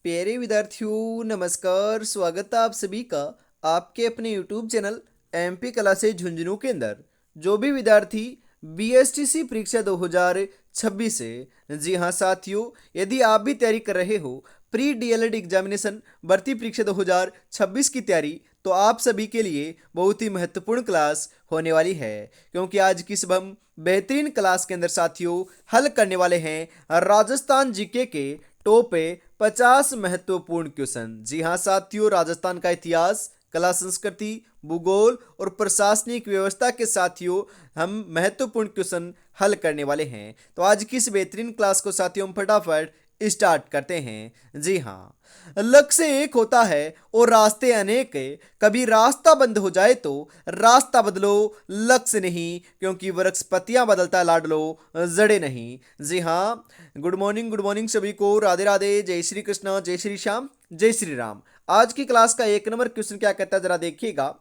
प्यारे विद्यार्थियों नमस्कार। स्वागत है आप सभी का आपके अपने YouTube channel MP classes Jhunjhunu के अंदर। जो भी विद्यार्थी बीएसटीसी परीक्षा 2026 है, जी हाँ साथियों, यदि आप भी तैयारी कर रहे हो प्री डीएलएड एग्जामिनेशन भर्ती परीक्षा 2026 की तैयारी, तो आप सभी के लिए बहुत ही महत्वपूर्ण क्लास होने वाली है। क्योंकि आज की सुबह हम बेहतरीन क्लास के अंदर साथियों हल करने वाले हैं राजस्थान जीके के टॉप 50 महत्वपूर्ण क्वेश्चन। जी हाँ साथियों, राजस्थान का इतिहास, कला संस्कृति, भूगोल और प्रशासनिक व्यवस्था के साथियों हम महत्वपूर्ण क्वेश्चन हल करने वाले हैं। तो आज की इस बेहतरीन क्लास को साथियों हम फटाफट स्टार्ट करते हैं। जी हाँ, लक्ष्य एक होता है और रास्ते अनेक है। कभी रास्ता बंद हो जाए तो रास्ता बदलो, लक्ष्य नहीं, क्योंकि वृक्ष पत्तियां बदलता लाडलो, जड़े नहीं। जी हाँ, गुड मॉर्निंग सभी को, राधे राधे, जय श्री कृष्ण, जय श्री श्याम, जय श्री राम। आज की क्लास का एक नंबर क्वेश्चन क्या कहता है जरा देखिएगा।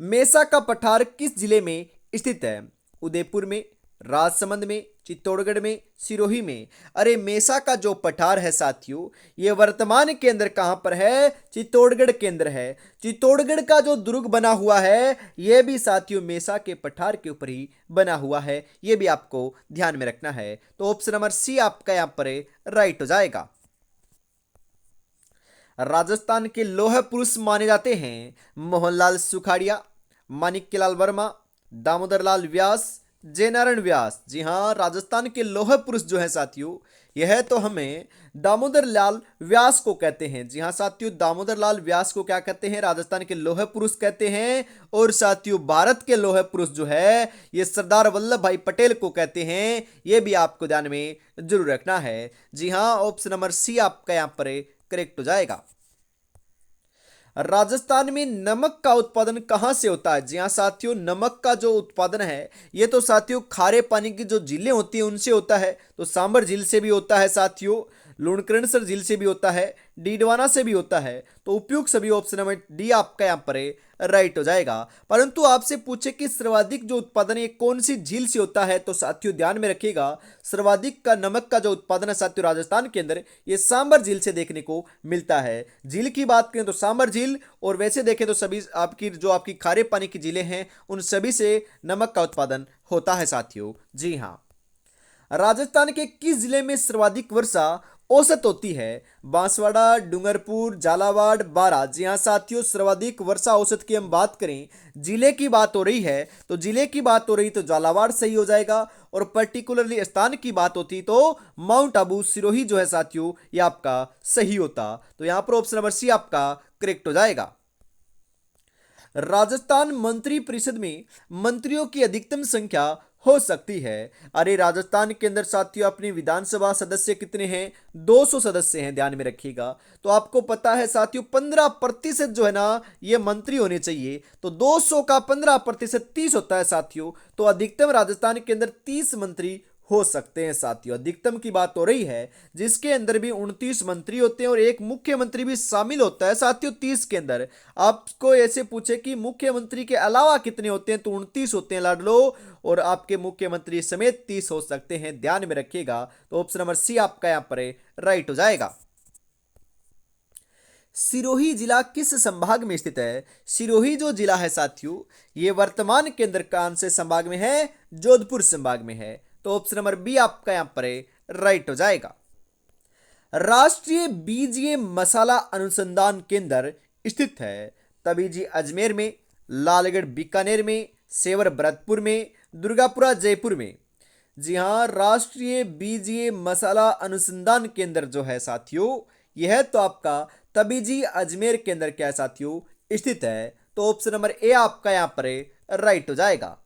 मेसा का पठार किस जिले में स्थित है? उदयपुर में, राजसमंद में, चित्तौड़गढ़ में, सिरोही में। अरे मेसा का जो पठार है साथियों, ये वर्तमान के अंदर कहां पर है? चित्तौड़गढ़ के अंदर है। चित्तौड़गढ़ का जो दुर्ग बना हुआ है ये भी साथियों मेसा के पठार के ऊपर ही बना हुआ है। ये भी आपको ध्यान में रखना है। तो ऑप्शन नंबर सी आपका यहां पर राइट हो जाएगा। राजस्थान के लौह पुरुष माने जाते हैं मोहनलाल सुखाड़िया, माणिक्यलाल वर्मा, दामोदर लाल व्यास, जयनारायण व्यास। जी हाँ, राजस्थान के लौह पुरुष जो है साथियों, यह तो हमें दामोदर लाल व्यास को कहते हैं। जी हाँ साथियों, दामोदर लाल व्यास को क्या कहते हैं? राजस्थान के लौह पुरुष कहते हैं। और साथियों भारत के लौह पुरुष जो है ये सरदार वल्लभ भाई पटेल को कहते हैं। ये भी आपको ध्यान में जरूर रखना है। जी हाँ, ऑप्शन नंबर सी आपका यहां पर करेक्ट हो जाएगा। राजस्थान में नमक का उत्पादन कहां से होता है? जी हाँ साथियों, नमक का जो उत्पादन है ये तो साथियों खारे पानी की जो झीलें होती हैं उनसे होता है। तो सांबर झील से भी होता है साथियों, लुणकरणसर झील से भी होता है, डीडवाना से भी होता है। तो उपयुक्त सभी ऑप्शन नंबर डी आपका यहाँ पर राइट हो जाएगा। परंतु आपसे पूछे कि सर्वाधिक जो उत्पादन है कौन सी झील से होता है, तो साथियों ध्यान में रखिएगा, सर्वाधिक का नमक का जो उत्पादन है साथियों राजस्थान के अंदर ये सांबर झील से देखने को मिलता है। झील की बात करें तो सांबर झील, और वैसे देखें तो सभी आपकी खारे पानी की झीलें हैं उन सभी से नमक का उत्पादन होता है साथियों। जी हाँ, राजस्थान के किस जिले में सर्वाधिक वर्षा औसत होती है? बांसवाड़ा, डूंगरपुर, झालावाड़, बारां। जी हाँ साथियों, सर्वाधिक वर्षा औसत की हम बात करें, जिले की बात हो रही है तो जिले की बात हो रही तो झालावाड़ सही हो जाएगा। और पर्टिकुलरली स्थान की बात होती तो माउंट आबू सिरोही जो है साथियों ये आपका सही होता। तो यहां पर ऑप्शन नंबर सी आपका करेक्ट हो जाएगा। राजस्थान मंत्री परिषद में मंत्रियों की अधिकतम संख्या हो सकती है? अरे राजस्थान के अंदर साथियों अपनी विधानसभा सदस्य कितने हैं? 200 सदस्य हैं, ध्यान में रखिएगा। तो आपको पता है साथियों 15% जो है ना ये मंत्री होने चाहिए। तो 200 का 15% 30 होता है साथियों। तो अधिकतम राजस्थान के अंदर 30 मंत्री हो सकते हैं साथियों। अधिकतम की बात हो रही है जिसके अंदर भी 29 मंत्री होते हैं और एक मुख्यमंत्री भी शामिल होता है साथियों 30 के अंदर। आपको ऐसे पूछे कि मुख्यमंत्री के अलावा कितने होते हैं, तो 29 होते हैं लाडलो, और आपके मुख्यमंत्री समेत 30 हो सकते हैं, ध्यान में रखिएगा। तो ऑप्शन नंबर सी आपका यहां पर राइट हो जाएगा। सिरोही जिला किस संभाग में स्थित है? सिरोही जो जिला है साथियों ये वर्तमान के अंदर कौन से संभाग में है? जोधपुर संभाग में है। तो ऑप्शन नंबर बी आपका यहां पर राइट हो जाएगा। राष्ट्रीय बीजीय मसाला अनुसंधान केंद्र स्थित है? तबीजी अजमेर में, लालगढ़ बीकानेर में, सेवर भरतपुर में, दुर्गापुरा जयपुर में। जी हाँ, राष्ट्रीय बीजीय मसाला अनुसंधान केंद्र जो है साथियों यह तो आपका तबीजी अजमेर के अंदर क्या है साथियों स्थित है। तो ऑप्शन नंबर ए आपका यहां पर राइट हो जाएगा।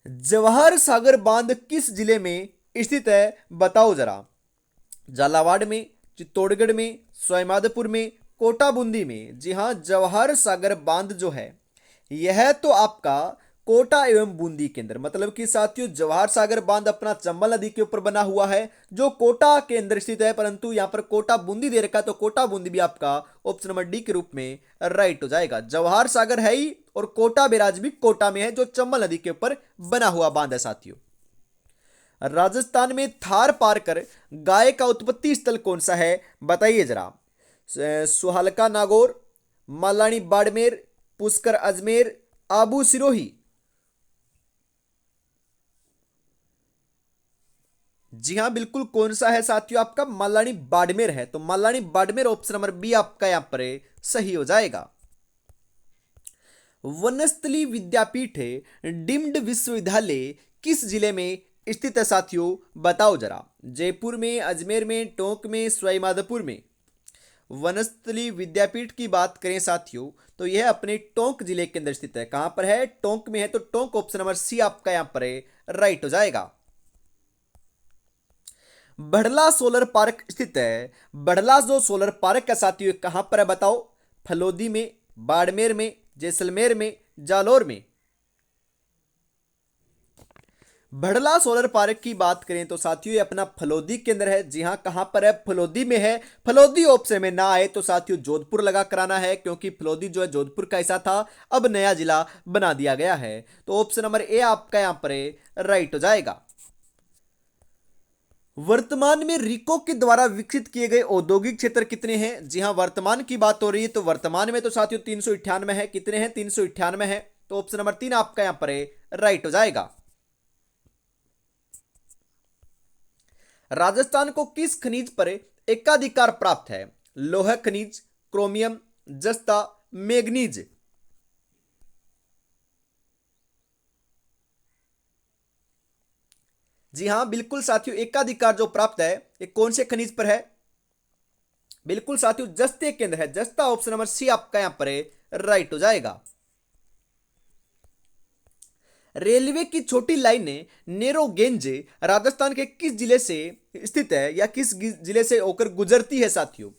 जवाहर सागर बांध किस जिले में स्थित है? बताओ जरा। झालावाड़ में, चित्तौड़गढ़ में, सवाईमाधोपुर में, कोटा बूंदी में। जी हाँ, जवाहर सागर बांध जो है यह तो आपका कोटा एवं बूंदी के अंदर, मतलब कि साथियों जवाहर सागर बांध अपना चंबल नदी के ऊपर बना हुआ है जो कोटा के अंदर स्थित है, परंतु यहां पर कोटा बूंदी दे रखा है तो कोटा बूंदी भी आपका ऑप्शन नंबर डी के रूप में राइट हो जाएगा। जवाहर सागर है ही और कोटा बैराज भी कोटा में है जो चंबल नदी के ऊपर बना हुआ बांध है साथियों। राजस्थान में थार पार कर गाय का उत्पत्ति स्थल कौन सा है, बताइए जरा। सुहालका नागौर, मलानी बाड़मेर, पुष्कर अजमेर, आबू सिरोही। जी हाँ, बिल्कुल कौन सा है साथियों, आपका मलानी बाड़मेर है। तो Malani Barmer option number B आपका यहां पर सही हो जाएगा। वनस्थली विद्यापीठ डीम्ड विश्वविद्यालय किस जिले में स्थित है साथियों, बताओ जरा। जयपुर में, अजमेर में, टोंक में, सवाईमाधोपुर में। वनस्थली विद्यापीठ की बात करें साथियों तो यह अपने टोंक जिले के अंदर स्थित है। कहां पर है, टोंक में है। तो टोंक ऑप्शन नंबर सी आपका यहां पर राइट हो जाएगा। बड़ला सोलर पार्क स्थित है। बड़ला जो सोलर पार्क है साथियों कहां पर है, बताओ। फलोदी में, बाड़मेर में, जैसलमेर में, जालोर में। बड़ला सोलर पार्क की बात करें तो साथियों ये अपना फलोदी के अंदर है। जी हां, कहां पर है, फलोदी में है। फलोदी ऑप्शन में ना आए तो साथियों जोधपुर लगा कराना है, क्योंकि फलोदी जो है जोधपुर का हिस्सा था, अब नया जिला बना दिया गया है। तो ऑप्शन नंबर ए आपका यहां पर राइट हो जाएगा। वर्तमान में रिको के द्वारा विकसित किए गए औद्योगिक क्षेत्र कितने हैं। जी हां, वर्तमान की बात हो रही है तो वर्तमान में तो साथियों 398 है। कितने हैं, 398 है। तो ऑप्शन नंबर 3 आपका यहां पर राइट हो जाएगा। राजस्थान को किस खनिज पर एकाधिकार प्राप्त है, लौह खनिज, क्रोमियम, जस्ता, मैग्नीज। जी हां, बिल्कुल साथियों एकाधिकार जो प्राप्त है ये कौन से खनिज पर है, बिल्कुल साथियों जस्ते के अंदर है। जस्ता ऑप्शन नंबर सी आपका यहां पर राइट हो जाएगा। रेलवे की छोटी लाइनें नेरो गेंज राजस्थान के किस जिले से स्थित है या किस जिले से होकर गुजरती है साथियों,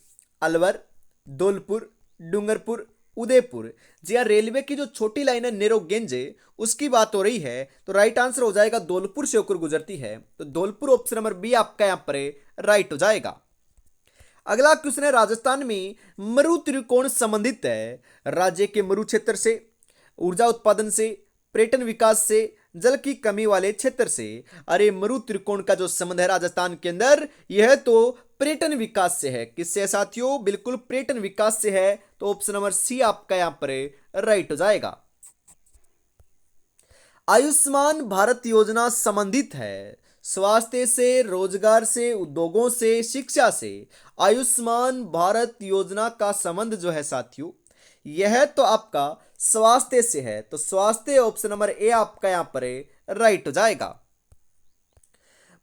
अलवर, धौलपुर, डूंगरपुर, उदयपुर। जी हाँ, रेलवे की जो छोटी लाइन है नेरो गेंज उसकी बात हो रही है। तो राइट आंसर हो जाएगा धौलपुर से होकर गुजरती है। तो धौलपुर ऑप्शन नंबर बी आपका यहां पर राइट हो जाएगा। अगला क्वेश्चन है, राजस्थान में मरु त्रिकोण संबंधित है राज्य के मरु क्षेत्र से, ऊर्जा उत्पादन से, पर्यटन विकास से, जल की कमी वाले क्षेत्र से। अरे मरु त्रिकोण का जो संबंध है राजस्थान के अंदर यह तो पर्यटन विकास से है। किससे है साथियों, बिल्कुल पर्यटन विकास से है। तो ऑप्शन नंबर सी आपका यहां पर राइट हो जाएगा। आयुष्मान भारत योजना संबंधित है स्वास्थ्य से, रोजगार से, उद्योगों से, शिक्षा से। आयुष्मान भारत योजना का संबंध जो है साथियों यह तो आपका स्वास्थ्य से है। तो स्वास्थ्य ऑप्शन नंबर ए आपका यहां पर राइट हो जाएगा।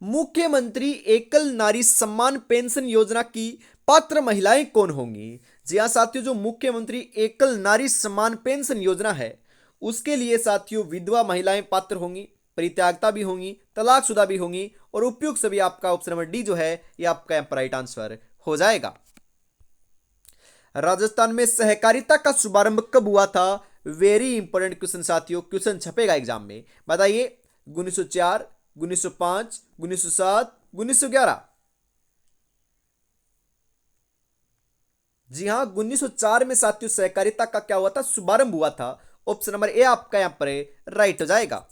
मुख्यमंत्री एकल नारी सम्मान पेंशन योजना की पात्र महिलाएं कौन होंगी। जी हां साथियों, जो मुख्यमंत्री एकल नारी सम्मान पेंशन योजना है उसके लिए साथियों विधवा महिलाएं पात्र होंगी, परित्यागता भी होंगी, तलाकशुदा भी होंगी और उपयुक्त सभी। आपका ऑप्शन नंबर डी जो है ये आपका राइट आंसर हो जाएगा। राजस्थान में सहकारिता का शुभारंभ कब हुआ था, वेरी इंपॉर्टेंट क्वेश्चन साथियों, क्वेश्चन छपेगा एग्जाम में। बताइए, 1904, 1905, 1907, 1911। जी हां, 1904 में साथियों सहकारिता का क्या हुआ था, शुभारंभ हुआ था। ऑप्शन नंबर ए आपका यहां पर राइट हो जाएगा।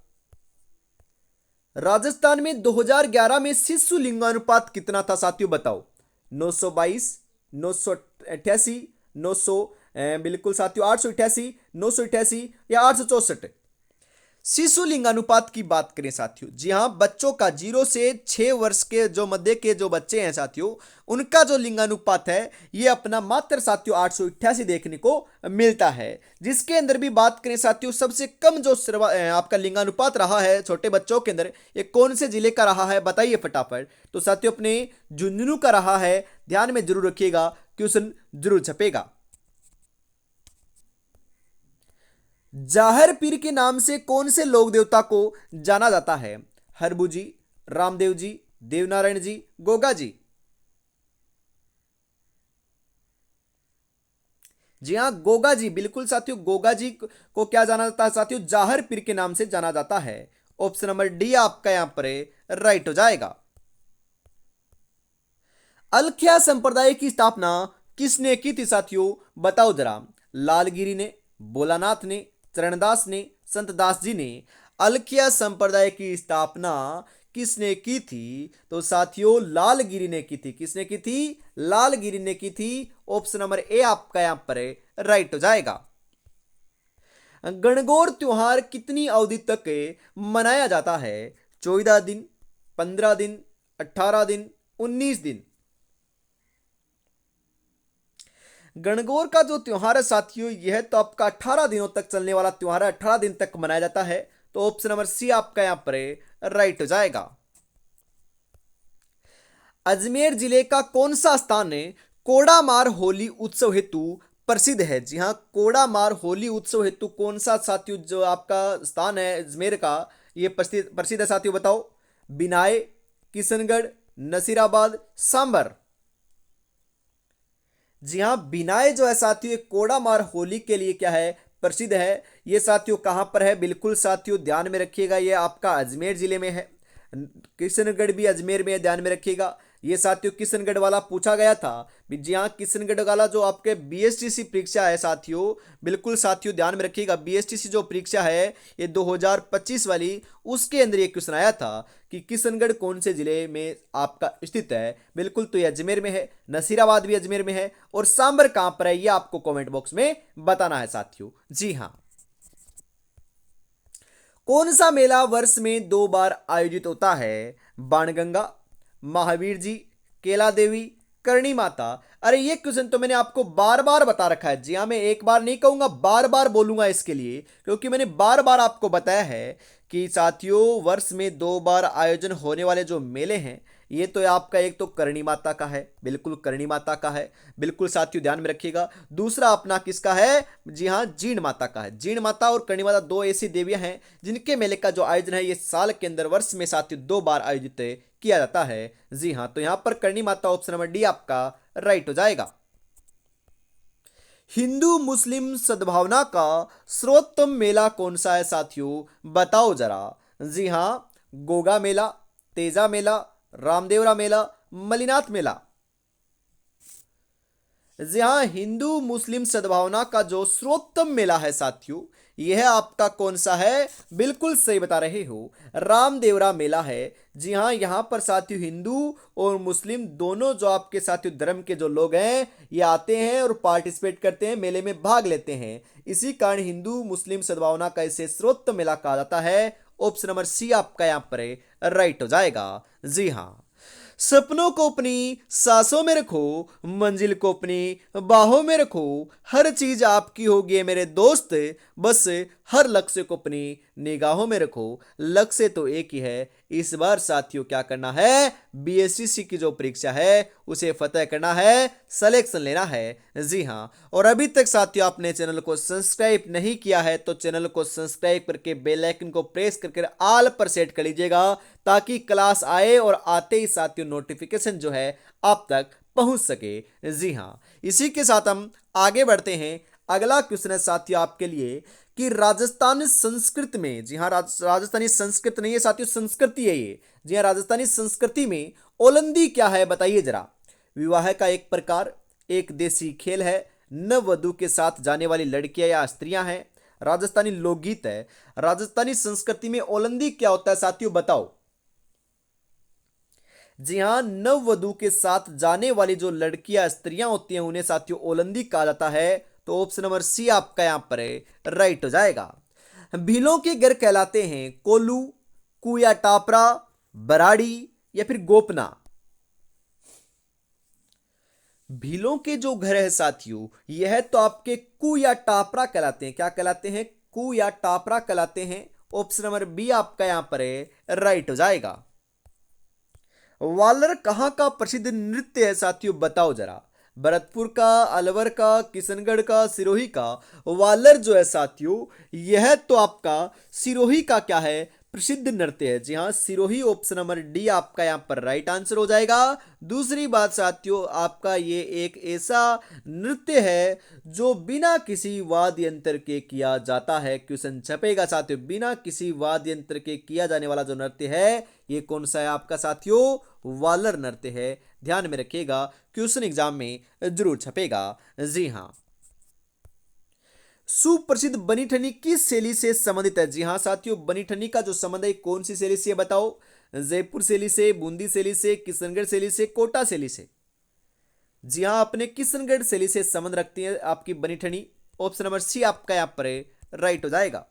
राजस्थान में 2011 में शिशु लिंगानुपात कितना था साथियों, बताओ। 922, 988, 900, बिल्कुल साथियों 888, 988 या 864। शिशु लिंगानुपात की बात करें साथियों, जी हां बच्चों का 0 से 6 वर्ष के जो मध्य के जो बच्चे हैं साथियों उनका जो लिंगानुपात है ये अपना मात्र साथियों 888 देखने को मिलता है। जिसके अंदर भी बात करें साथियों सबसे कम जो आपका लिंगानुपात रहा है छोटे बच्चों के अंदर ये कौन से जिले का रहा है, बताइए फटाफट। तो साथियों अपने झुंझुनू का रहा है, ध्यान में जरूर रखिएगा, क्वेश्चन जरूर छपेगा। जाहर पीर के नाम से कौन से लोक देवता को जाना जाता है, हरबू जी, रामदेव जी, देवनारायण जी, गोगा जी। जी हाँ गोगा जी, बिल्कुल साथियों गोगा जी को क्या जाना जाता है साथियों, जाहर पीर के नाम से जाना जाता है। ऑप्शन नंबर डी आपका यहां पर राइट हो जाएगा। अलख्या संप्रदाय की स्थापना किसने की थी साथियों, बताओ जरा। लालगिरी ने, भोलानाथ ने, चरणदास ने, संतदास जी ने। अलखिया संप्रदाय की स्थापना किसने की थी? तो साथियों लालगिरी ने की थी। किसने की थी? लालगिरी ने की थी। ऑप्शन नंबर ए आपका यहां पर राइट हो जाएगा। गणगौर त्योहार कितनी अवधि तक मनाया जाता है? 14 दिन, 15 दिन, 18 दिन, 19 दिन। गणगौर का जो त्योहार है साथियों, यह तो आपका 18 दिनों तक चलने वाला त्योहार है। 18 दिन तक मनाया जाता है। तो ऑप्शन नंबर सी आपका यहां पर राइट हो जाएगा। अजमेर जिले का कौन सा स्थान है कोडामार होली उत्सव हेतु प्रसिद्ध है? जी हाँ, कोडामार होली उत्सव हेतु कौन सा साथियों जो आपका स्थान है अजमेर का, ये प्रसिद्ध प्रसिद्ध है साथियों? बताओ। बिनाए, किशनगढ़, नसीराबाद, सांबर। जी हाँ, बिनाए जो है साथियों ये कोडामार होली के लिए क्या है? प्रसिद्ध है। ये साथियों कहां पर है? बिल्कुल साथियों ध्यान में रखिएगा, ये आपका अजमेर जिले में है। किशनगढ़ भी अजमेर में है, ध्यान में रखिएगा। ये साथियों किशनगढ़ वाला पूछा गया था। जी हाँ, किशनगढ़ वाला जो आपके बीएसटीसी परीक्षा है साथियों, बिल्कुल साथियों ध्यान में रखिएगा। बीएसटीसी जो परीक्षा है ये 2025 वाली, उसके अंदर ये क्वेश्चन आया था कि किशनगढ़ कौन से जिले में आपका स्थित है? बिल्कुल, तो ये अजमेर में है। नसीराबाद भी अजमेर में है। और सांबर कहां पर है ये आपको कमेंट बॉक्स में बताना है साथियों। जी हाँ। कौन सा मेला वर्ष में 2 बार आयोजित होता है? बाणगंगा, महावीर जी, केला देवी, करणी माता। अरे ये क्वेश्चन तो मैंने आपको बार बार बता रखा है। जी हाँ, मैं एक बार नहीं कहूंगा, बार बार बोलूंगा इसके लिए, क्योंकि मैंने बार बार आपको बताया है कि साथियों वर्ष में 2 बार आयोजन होने वाले जो मेले हैं, ये तो आपका एक तो करणी माता का है, बिल्कुल करणी माता का है। बिल्कुल साथियों ध्यान में रखिएगा। दूसरा अपना किसका है? जी हाँ, जीण माता का है। जीण माता और करणी माता दो ऐसी देवियां हैं जिनके मेले का जो आयोजन है ये साल के अंदर वर्ष में साथियों 2 बार आयोजित किया जाता है। जी हाँ, तो यहां पर Karni Mata option number D आपका राइट हो जाएगा। हिंदू मुस्लिम सद्भावना का सर्वोत्तम मेला कौन सा है साथियों? बताओ जरा। जी हाँ, गोगा मेला, तेजा मेला, रामदेवरा मेला, मलिनाथ मेला। जी हाँ, हिंदू मुस्लिम सद्भावना का जो सर्वोत्तम मेला है साथियों, यह आपका कौन सा है? बिल्कुल सही बता रहे हो, रामदेवरा मेला है। जी हाँ, यहाँ पर साथियों हिंदू और मुस्लिम दोनों जो आपके साथियों धर्म के जो लोग हैं ये आते हैं और पार्टिसिपेट करते हैं, मेले में भाग लेते हैं। इसी कारण हिंदू मुस्लिम सद्भावना का इसे सर्वोत्तम मेला कहा जाता है। ऑप्शन नंबर सी आपका यहाँ पर राइट हो जाएगा। जी हाँ। सपनों को अपनी सांसों में रखो, मंजिल को अपनी बाहों में रखो, हर चीज आपकी होगी मेरे दोस्त, बस हर लक्ष्य को अपनी निगाहों में रखो। लक्ष्य तो एक ही है, इस बार साथियों क्या करना है? बीएसटीसी की जो परीक्षा है उसे फतेह करना है, सिलेक्शन लेना है। जी हाँ, और अभी तक साथियों आपने चैनल को सब्सक्राइब नहीं किया है तो चैनल को सब्सक्राइब करके बेल आइकन को प्रेस करके ऑल पर सेट कर लीजिएगा, ताकि क्लास आए और आते ही साथियों नोटिफिकेशन जो है आप तक पहुंच सके। जी हाँ, इसी के साथ हम आगे बढ़ते हैं। अगला क्वेश्चन है साथियों आपके लिए कि राजस्थानी संस्कृत में, जी हाँ राजस्थानी संस्कृत नहीं है साथियों, संस्कृति है ये। जी हाँ, राजस्थानी संस्कृति में ओलंदी क्या है बताइए जरा। विवाह का एक प्रकार, एक देसी खेल है, नववधु के साथ जाने वाली लड़कियां या स्त्रियां हैं, राजस्थानी लोकगीत है। राजस्थानी संस्कृति में ओलंदी क्या होता है साथियों? बताओ। जी हाँ, नववधु के साथ जाने वाली जो लड़कियां स्त्रियां होती हैं उन्हें साथियों ओलंदी कहा जाता है। तो ऑप्शन नंबर सी आपका यहां पर राइट हो जाएगा। भीलों के घर कहलाते हैं कोल्लू, कुया टापरा, बराड़ी या फिर गोपना। भीलों के जो घर है साथियों यह तो आपके कु या टापरा कहलाते हैं। क्या कहलाते हैं? कु या टापरा कहलाते हैं। ऑप्शन नंबर बी आपका यहां पर राइट हो जाएगा। वालर कहां का प्रसिद्ध नृत्य है साथियों? बताओ जरा। भरतपुर का, अलवर का, किशनगढ़ का, सिरोही का। वालर जो है साथियों यह तो आपका सिरोही का क्या है? प्रसिद्ध नृत्य है। जी हाँ, सिरोही ऑप्शन नंबर डी आपका यहां पर राइट आंसर हो जाएगा। दूसरी बात साथियों, आपका ये एक ऐसा नृत्य है जो बिना किसी वाद्य यंत्र के किया जाता है। क्वेश्चन छपेगा साथियों, बिना किसी वाद्य यंत्र के किया जाने वाला जो नृत्य है ये कौन सा है आपका साथियों? वालर नृत्य है। ध्यान में रखिएगा, क्वेश्चन एग्जाम में जरूर छपेगा। जी हाँ। सुप्रसिद्ध बनी ठनी किस शैली से संबंधित है? जी हाँ साथियों, बनी ठनी का जो संबंध है कौन सी शैली से बताओ। जयपुर शैली से, बूंदी शैली से, किशनगढ़ शैली से, कोटा शैली से। जी हाँ, अपने किशनगढ़ शैली से संबंध रखती है आपकी बनी ठनी। ऑप्शन नंबर सी आपका यहाँ पर राइट हो जाएगा।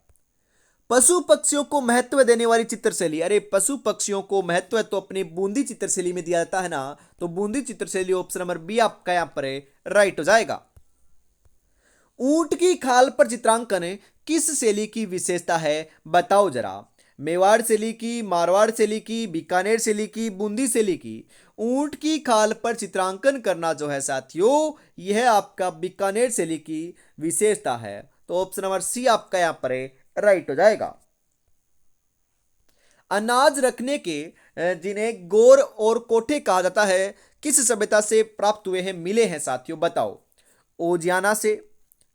पशु पक्षियों को महत्व देने वाली चित्रशैली, अरे पशु पक्षियों को महत्व तो अपनी बूंदी चित्रशैली में दिया जाता है ना, तो बूंदी चित्रशैली ऑप्शन नंबर बी आपका यहाँ पर राइट हो जाएगा। ऊंट की खाल पर चित्रांकन किस शैली की विशेषता है, बताओ जरा। मेवाड़ शैली की, मारवाड़ शैली की, बीकानेर शैली की, बूंदी शैली की। ऊंट की खाल पर चित्रांकन करना जो है साथियों, यह आपका बीकानेर शैली की विशेषता है, तो ऑप्शन नंबर सी आपका यहां पर राइट हो जाएगा। अनाज रखने के जिन्हें गोर और कोठे कहा जाता है, किस सभ्यता से प्राप्त हुए हैं, मिले हैं साथियों, बताओ। ओजियाना से,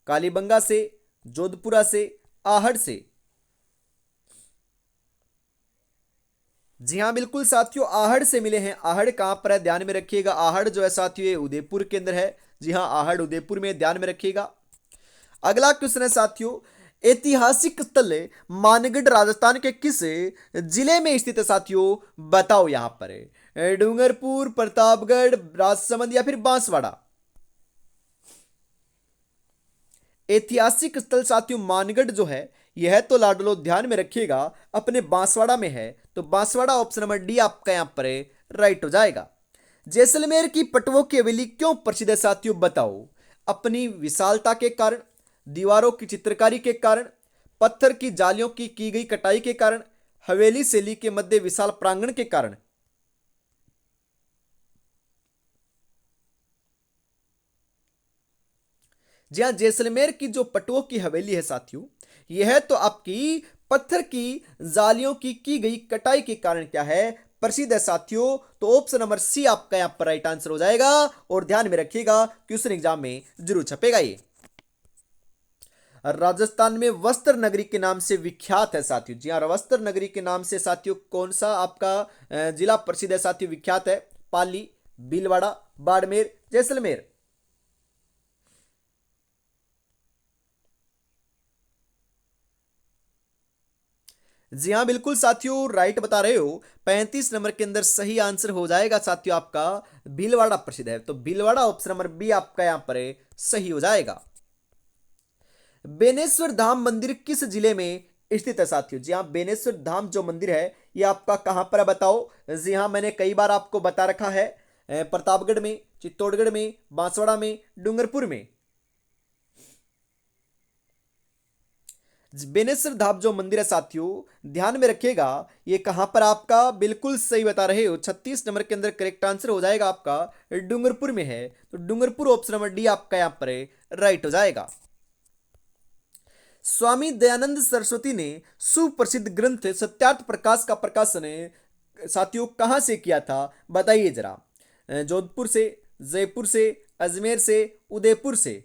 कालीबंगा से, जोधपुरा से, आहड़ से। जी हाँ बिल्कुल साथियों, आहड़ से मिले हैं। आहड़ कहां पर है, ध्यान में रखिएगा। आहड़ जो है साथियों ये उदयपुर के अंदर है। जी हाँ, आहड़ उदयपुर में, ध्यान में रखिएगा। अगला क्वेश्चन है साथियों, ऐतिहासिक स्थल मानगढ़ राजस्थान के किस जिले में स्थित है साथियों, बताओ। यहां पर है डूंगरपुर, प्रतापगढ़, राजसमंद या फिर बांसवाड़ा। ऐतिहासिक स्थल साथियों मानगढ़ जो है यह तो लाडलो ध्यान में रखिएगा अपने बांसवाड़ा में है, तो बांसवाड़ा ऑप्शन नंबर डी आपका यहां पर राइट हो जाएगा। जैसलमेर की पटवों की हवेली क्यों प्रसिद्ध है साथियों, बताओ। अपनी विशालता के कारण, दीवारों की चित्रकारी के कारण, पत्थर की जालियों की गई कटाई के कारण, हवेली शैली के मध्य विशाल प्रांगण के कारण। जी हाँ, जैसलमेर की जो पटुओं की हवेली है साथियों, यह तो आपकी पत्थर की जालियों की गई कटाई के कारण क्या है, प्रसिद्ध है साथियों, तो ऑप्शन नंबर सी आपका यहां पर राइट आंसर हो जाएगा। और ध्यान में रखिएगा क्वेश्चन एग्जाम में जरूर छपेगा ये। राजस्थान में वस्त्र नगरी के नाम से विख्यात है साथियों। जी हाँ, वस्त्र नगरी के नाम से साथियों कौन सा आपका जिला प्रसिद्ध है साथियों, विख्यात है। पाली, भीलवाड़ा, बाड़मेर, जैसलमेर। जी हाँ बिल्कुल साथियों, राइट बता रहे हो। 35 नंबर के अंदर सही आंसर हो जाएगा साथियों आपका भीलवाड़ा प्रसिद्ध है, तो भीलवाड़ा ऑप्शन नंबर बी आपका यहां पर सही हो जाएगा। बेनेश्वर धाम मंदिर किस जिले में स्थित है साथियों। जी हाँ, बेनेश्वर धाम जो मंदिर है ये आपका कहां पर है, बताओ। जी हाँ, मैंने कई बार आपको बता रखा है, प्रतापगढ़ में, चित्तौड़गढ़ में, बांसवाड़ा में, डूंगरपुर में। बेनेश्वर धाम जो मंदिर है साथियों, ध्यान में रखिएगा ये कहां पर आपका, बिल्कुल सही बता रहे हो। 36 नंबर के अंदर करेक्ट आंसर हो जाएगा आपका डूंगरपुर में है, तो डूंगरपुर ऑप्शन नंबर डी आपका यहां पर राइट हो जाएगा। स्वामी दयानंद सरस्वती ने सुप्रसिद्ध ग्रंथ सत्यार्थ प्रकाश का प्रकाशन साथियों कहां से किया था, बताइए जरा। जोधपुर से, जयपुर से, अजमेर से, उदयपुर से।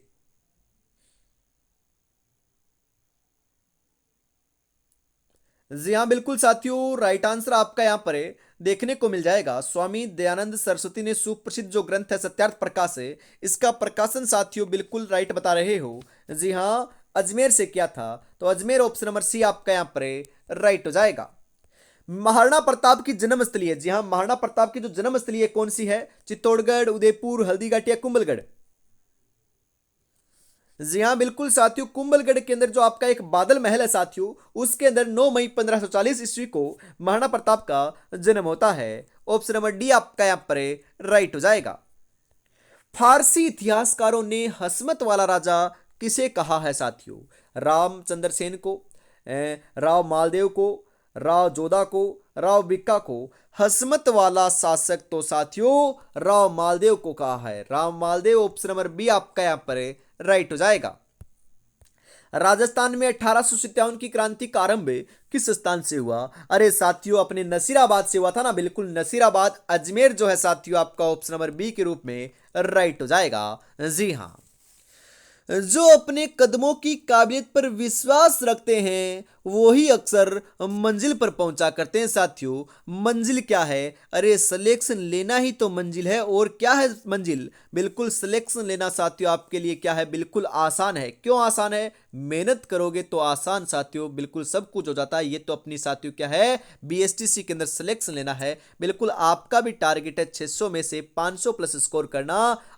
जी हाँ बिल्कुल साथियों, राइट आंसर आपका यहाँ पर देखने को मिल जाएगा। स्वामी दयानंद सरस्वती ने सुप्रसिद्ध जो ग्रंथ है सत्यार्थ प्रकाश है, इसका प्रकाशन साथियों बिल्कुल राइट बता रहे हो। जी हाँ, अजमेर से किया था, तो अजमेर ऑप्शन नंबर सी आपका यहाँ पर राइट हो जाएगा। महाराणा प्रताप की जन्मस्थली है। जी हाँ, महाराणा प्रताप की जो जन्मस्थली है कौन सी है, चित्तौड़गढ़, उदयपुर, हल्दीघाटी या कुंभलगढ़। जी हाँ बिल्कुल साथियों, कुंभलगढ़ के अंदर जो आपका एक बादल महल है साथियों, उसके अंदर 9 मई 1540 ईस्वी को महाराणा प्रताप का जन्म होता है। ऑप्शन नंबर डी आपका यहां पर राइट हो जाएगा। फारसी इतिहासकारों ने हसमत वाला राजा किसे कहा है साथियों। रामचंद्र सेन को, राव मालदेव को, राव जोधा को, राव बिक्का को। हसमत वाला शासक तो साथियों राव मालदेव को कहा है। Rao Maldev option number B आपका यहां पर राइट हो जाएगा। राजस्थान में 1857 की क्रांति का आरंभ किस स्थान से हुआ, अरे साथियों अपने नसीराबाद से हुआ था ना, बिल्कुल नसीराबाद। अजमेर जो है साथियों आपका ऑप्शन नंबर बी के रूप में राइट हो जाएगा। जी हाँ, जो अपने कदमों की काबिलियत पर विश्वास रखते हैं वो ही अक्सर मंजिल पर पहुंचा करते हैं साथियों। मंजिल क्या है? अरे सिलेक्शन लेना ही तो मंजिल है। और क्या है मंजिल? बिल्कुल सिलेक्शन लेना साथियों आपके लिए क्या है, बिल्कुल आसान है। क्यों आसान है? मेहनत करोगे तो आसान साथियों, बिल्कुल सब कुछ हो जाता है। ये तो अपनी साथियों क्या है, बीएसटीसी के अंदर सिलेक्शन लेना है। बिल्कुल आपका भी टारगेट है 600 में से 500 प्लस स्कोर करना।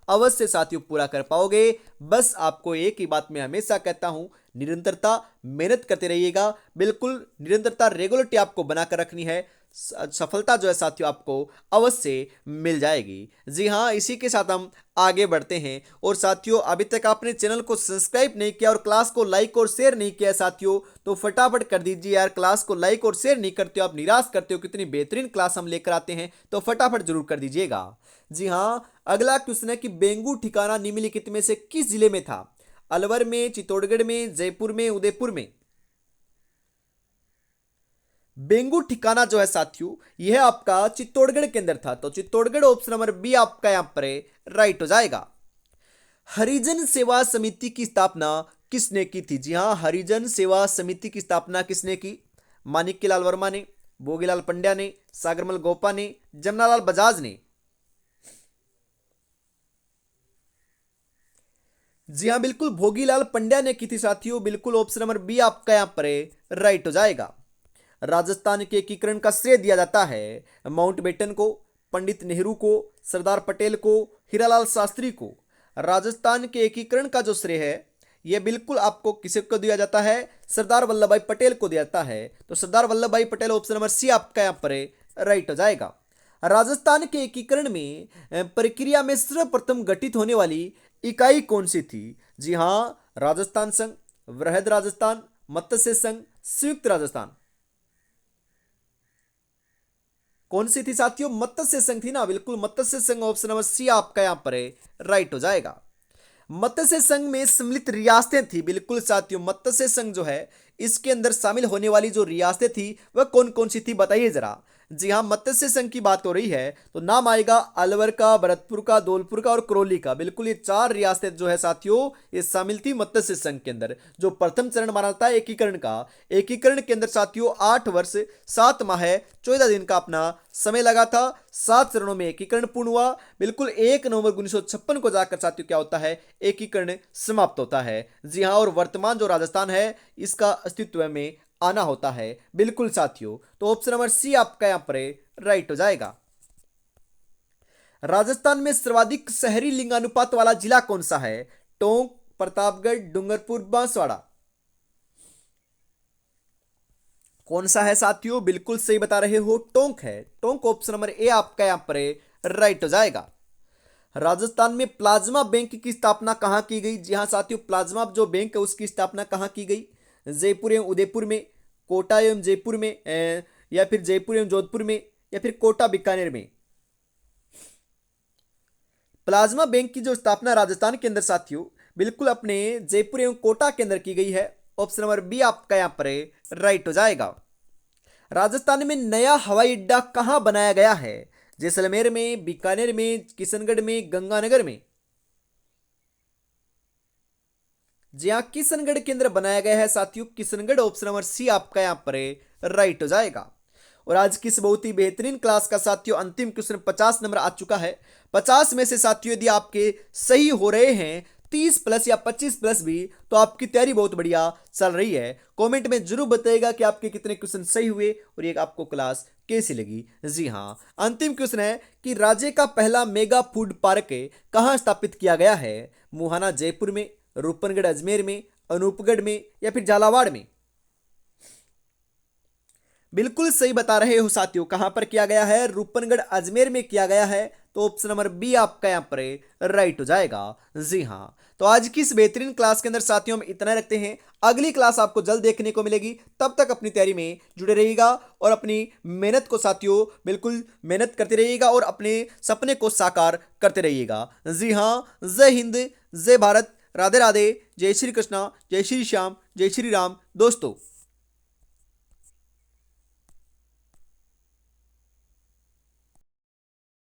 अवश्य साथियों पूरा कर पाओगे। बस आपको एक ही बात मैं हमेशा कहता हूं, निरंतरता, मेहनत करते रहिएगा। बिल्कुल निरंतरता, रेगुलरिटी आपको बनाकर रखनी है। सफलता जो है साथियों आपको अवश्य मिल जाएगी। जी हाँ, इसी के साथ हम आगे बढ़ते हैं। और साथियों अभी तक आपने चैनल को सब्सक्राइब नहीं किया और क्लास को लाइक और शेयर नहीं किया साथियों, तो फटाफट कर दीजिए यार। क्लास को लाइक और शेयर नहीं करते हो, आप निराश करते हो कितनी बेहतरीन क्लास हम लेकर आते हैं, तो फटाफट जरूर कर दीजिएगा। जी हाँ, अगला क्वेश्चन है कि बेंगू ठिकाना निम्नलिखित में से किस जिले में था? अलवर में, चित्तौड़गढ़ में, जयपुर में, उदयपुर में? बेंगू ठिकाना जो है साथियों यह आपका चित्तौड़गढ़ के अंदर था, तो चित्तौड़गढ़ ऑप्शन नंबर बी आपका यहां पर राइट हो जाएगा। हरिजन सेवा समिति की स्थापना किसने की थी? जी हां, हरिजन सेवा समिति की स्थापना किसने की? माणिक्यलाल वर्मा ने, भोगीलाल पंड्या ने, सागरमल गोपा ने, जमनालाल बजाज ने? जी हां, बिल्कुल भोगीलाल पंड्या ने की थी साथियों। बिल्कुल ऑप्शन नंबर बी आपका यहां पर राइट हो जाएगा। राजस्थान के एकीकरण का श्रेय दिया जाता है माउंटबेटन को, पंडित नेहरू को, सरदार पटेल को, हीरालाल शास्त्री को? राजस्थान के एकीकरण का जो श्रेय है यह बिल्कुल आपको किसे को दिया जाता है? सरदार वल्लभ भाई पटेल को दिया जाता है। तो सरदार वल्लभ भाई पटेल ऑप्शन नंबर सी आपका यहां पर राइट हो जाएगा। राजस्थान के एकीकरण में प्रक्रिया में सर्वप्रथम गठित होने वाली इकाई कौन सी थी? जी हां, राजस्थान संघ, वृहद राजस्थान, मत्स्य संघ, संयुक्त राजस्थान? कौन सी थी साथियों? मत्स्य संघ थी ना। बिल्कुल मत्स्य संघ ऑप्शन नंबर सी आपका यहां पर राइट हो जाएगा। मत्स्य संघ में सम्मिलित रियासतें थी। बिल्कुल साथियों, मत्स्य संघ जो है इसके अंदर शामिल होने वाली जो रियासतें थी वह कौन कौन सी थी बताइए जरा। जी हाँ, मत्स्य संघ की बात हो रही है तो नाम आएगा अलवर का, भरतपुर का, धौलपुर का और करौली का। बिल्कुल ये चार रियासतें जो है साथियों ये शामिल थी मत्स्य संघ के अंदर। जो प्रथम चरण माना जाता है एकीकरण का, एकीकरण के अंदर साथियों 8 वर्ष 7 माह 14 दिन का अपना समय लगा था। 7 चरणों में एकीकरण पूर्ण हुआ। बिल्कुल 1 नवंबर 1956 को जाकर साथियों क्या होता है, एकीकरण समाप्त होता है। जी हाँ, और वर्तमान जो राजस्थान है इसका अस्तित्व में आना होता है। बिल्कुल साथियों, तो ऑप्शन नंबर सी आपका यहां पर राइट हो जाएगा। राजस्थान में सर्वाधिक शहरी लिंगानुपात वाला जिला कौन सा है? टोंक, प्रतापगढ़, डूंगरपुर, बांसवाड़ा? कौन सा है साथियों? बिल्कुल सही बता रहे हो, टोंक है। टोंक ऑप्शन नंबर ए आपका यहां पर राइट हो जाएगा। राजस्थान में प्लाज्मा बैंक की स्थापना कहां की गई? जी हां साथियों, प्लाज्मा जो बैंक है उसकी स्थापना कहां की गई? जयपुर एवं उदयपुर में, कोटा एवं जयपुर में, या फिर जयपुर एवं जोधपुर में, या फिर कोटा बीकानेर में? प्लाज्मा बैंक की जो स्थापना राजस्थान के अंदर साथियों बिल्कुल अपने जयपुर एवं कोटा के अंदर की गई है। ऑप्शन नंबर बी आपका यहां पर राइट हो जाएगा। राजस्थान में नया हवाई अड्डा कहां बनाया गया है? जैसलमेर में, बीकानेर में, किशनगढ़ में, गंगानगर में? जी हाँ, किशनगढ़ के अंदर बनाया गया है साथियों, किशनगढ़। ऑप्शन नंबर सी आपका यहां पर राइट हो जाएगा। और आज की इस बहुत ही बेहतरीन क्लास का साथियों अंतिम क्वेश्चन 50 नंबर आ चुका है। 50 में से साथियों यदि आपके सही हो रहे हैं 30 प्लस या 25 प्लस भी, तो आपकी तैयारी बहुत बढ़िया चल रही है। कमेंट में जरूर बताइएगा कि आपके कितने क्वेश्चन सही हुए और ये आपको क्लास कैसी लगी। जी हाँ, अंतिम क्वेश्चन है कि राज्य का पहला मेगा फूड पार्क कहाँ स्थापित किया गया है? मुहाना जयपुर में, रूपनगढ़ अजमेर में, अनूपगढ़ में, या फिर झालावाड़ में? बिल्कुल सही बता रहे हो साथियों, कहां पर किया गया है? रूपनगढ़ अजमेर में किया गया है। तो ऑप्शन नंबर बी आपका यहां पर राइट हो जाएगा। जी हां, तो आज की इस बेहतरीन क्लास के अंदर साथियों हम इतना रखते हैं। अगली क्लास आपको जल्द देखने को मिलेगी। तब तक अपनी तैयारी में जुड़े रहिएगा और अपनी मेहनत को साथियों बिल्कुल मेहनत करते रहिएगा और अपने सपने को साकार करते रहिएगा। जी हां, जय हिंद, जय भारत, राधे राधे, जय श्री कृष्णा, जय श्री श्याम, जय श्री राम दोस्तों।